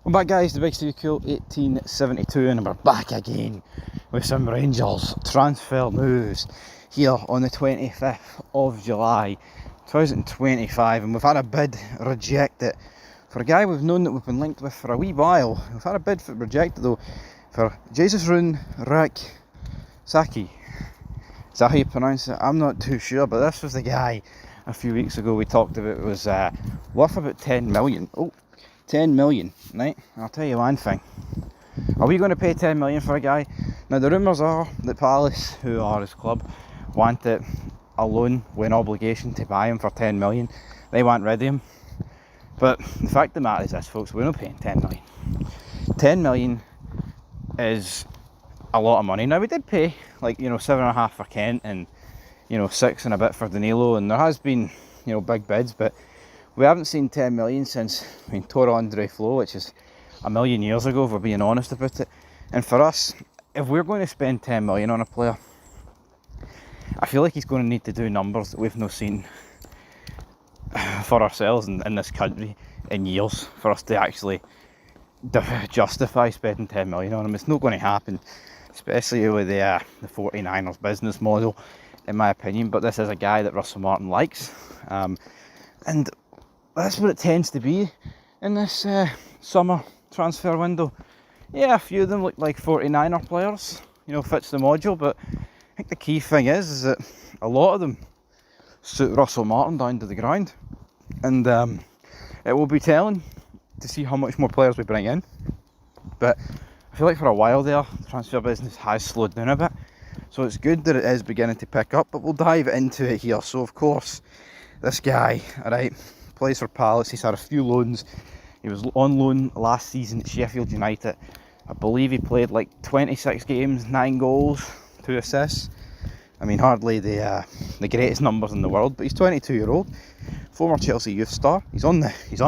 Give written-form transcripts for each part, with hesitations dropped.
Welcome back, guys, to Big Steve Cool 1872, and we're back again with some Rangers transfer news here on the 25th of July 2025, and we've had a bid rejected for a guy we've known that we've been linked with for a wee while. We've had a bid rejected though for Jesus Rune Rak-Sakyi. Is that how you pronounce it? I'm not too sure, but this was the guy a few weeks ago we talked about. It was worth about 10 million. 10 million, right? I'll tell you one thing. Are we going to pay 10 million for a guy? Now, the rumours are that Palace, who are his club, want it a loan with an obligation to buy him for 10 million. They want rid of him. But the fact of the matter is this, folks, we're not paying 10 million. 10 million is a lot of money. Now, we did pay, 7.5 for Kent and, 6 and a bit for Danilo, and there has been, big bids, but we haven't seen 10 million since, Tore Andre Flo, which is a million years ago, if we're being honest about it. And for us, if we're going to spend 10 million on a player, I feel like he's going to need to do numbers that we've not seen for ourselves in this country in years for us to actually justify spending 10 million on him. It's not going to happen, especially with the 49ers business model, in my opinion. But this is a guy that Russell Martin likes, and that's what it tends to be in this summer transfer window. Yeah, a few of them look like 49er players, fits the module, but I think the key thing is that a lot of them suit Russell Martin down to the ground, and it will be telling to see how much more players we bring in. But I feel like for a while there, the transfer business has slowed down a bit, so it's good that it is beginning to pick up, but we'll dive into it here. So of course, this guy, alright, plays for Palace. He's had a few loans. He was on loan last season at Sheffield United. I believe he played 26 games, 9 goals, 2 assists. Hardly the greatest numbers in the world, but he's 22-year-old, former Chelsea youth star. He's on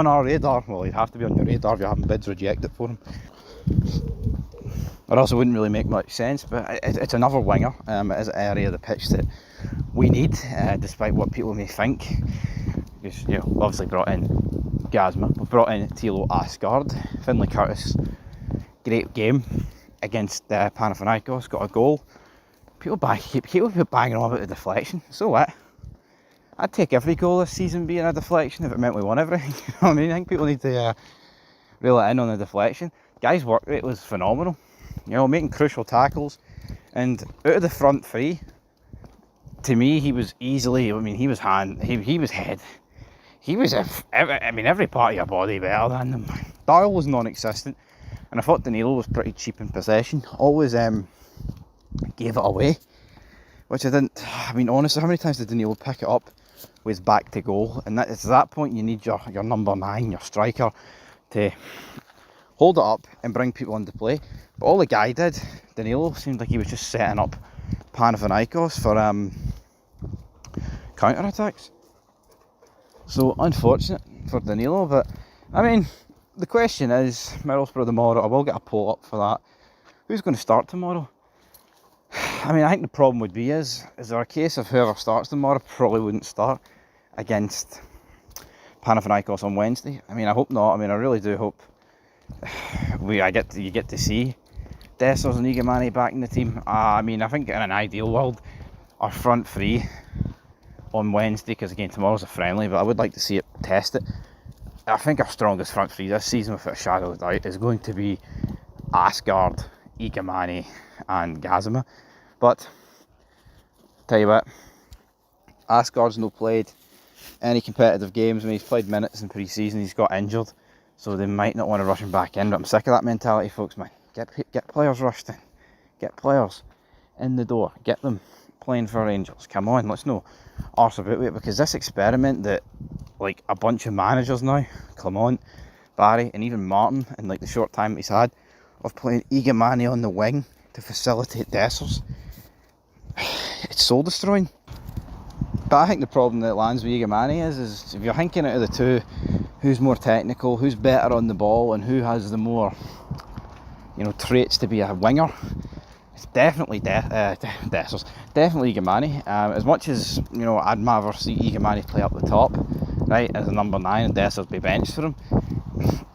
our radar. Well, he'd have to be on your radar if you're having bids rejected for him. Or else it wouldn't really make much sense, but it's another winger. It is an area of the pitch that we need, despite what people may think. Because, obviously brought in Gazma, we've brought in Tilo Asgard, Finlay Curtis, great game against Panathinaikos, got a goal. People keep banging on about the deflection. So what? I'd take every goal this season being a deflection if it meant we won everything. I think people need to reel it in on the deflection. Guy's work rate was phenomenal. Making crucial tackles, and out of the front three, to me, he was easily. He was hand. He was head. He was every part of your body better than them. Dial was non-existent, and I thought Danilo was pretty cheap in possession. Always gave it away, which I didn't. Honestly, how many times did Danilo pick it up with his back to goal? And it's at that point you need your number 9, your striker, to hold it up and bring people into play. But all the guy did, Danilo, seemed like he was just setting up Panathinaikos for counter-attacks. So unfortunate for Danilo, but the question is, Middlesbrough tomorrow, I will get a poll up for that. Who's going to start tomorrow? I think the problem would be is there a case of whoever starts tomorrow probably wouldn't start against Panathinaikos on Wednesday? I hope not. I really do hope you get to see Dessers and Igamani back in the team. I think in an ideal world, our front three on Wednesday, because again tomorrow's a friendly, but I would like to see it tested. I think our strongest front three this season, without a shadow of doubt, is going to be Asgard, Igamani and Gazma. But tell you what, Asgard's not played any competitive games. He's played minutes in pre-season. He's got injured, so they might not want to rush him back in, but I'm sick of that mentality, folks, man. Get players rushed in, get players in the door, get them playing for Rangers. Come on, let's no arse about it, because this experiment that a bunch of managers now, Clement, Barry and even Martin, in the short time he's had of playing Igamani on the wing to facilitate Dessers, it's soul destroying. But I think the problem that lands with Igamani is if you're thinking out of the two, who's more technical, who's better on the ball, and who has the more traits to be a winger, it's definitely Dessers, definitely Igamani. As much as I'd rather see Igamani play up the top, right, as a number 9, and Dessers be benched for him,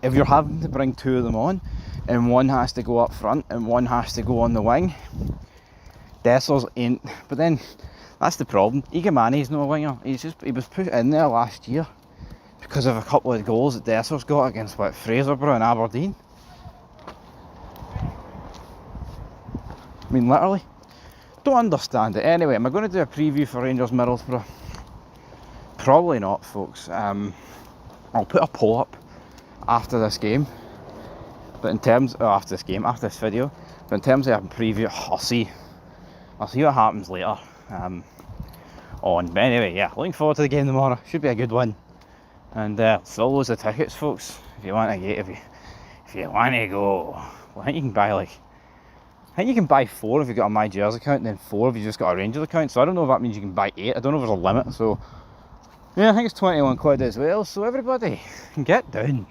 if you're having to bring two of them on, and one has to go up front and one has to go on the wing, Dessers ain't. But then that's the problem. Igamani's no winger. He was put in there last year because of a couple of goals that Dessers got against Fraserburgh and Aberdeen. I mean, literally. Don't understand it. Anyway, am I going to do a preview for Rangers Middlesbrough? Probably not, folks. I'll put a poll up after this game. But in terms after this video. But in terms of a preview, I'll see what happens later. But anyway, yeah, looking forward to the game tomorrow. Should be a good one. And still loads of tickets, folks. If you want to get, if you want to go, well, I think you can buy you can buy 4 if you've got a My Jersey account, and then 4 if you've just got a Rangers account. So I don't know if that means you can buy 8. I don't know if there's a limit. So yeah, I think it's 21 quid as well. So everybody, get down.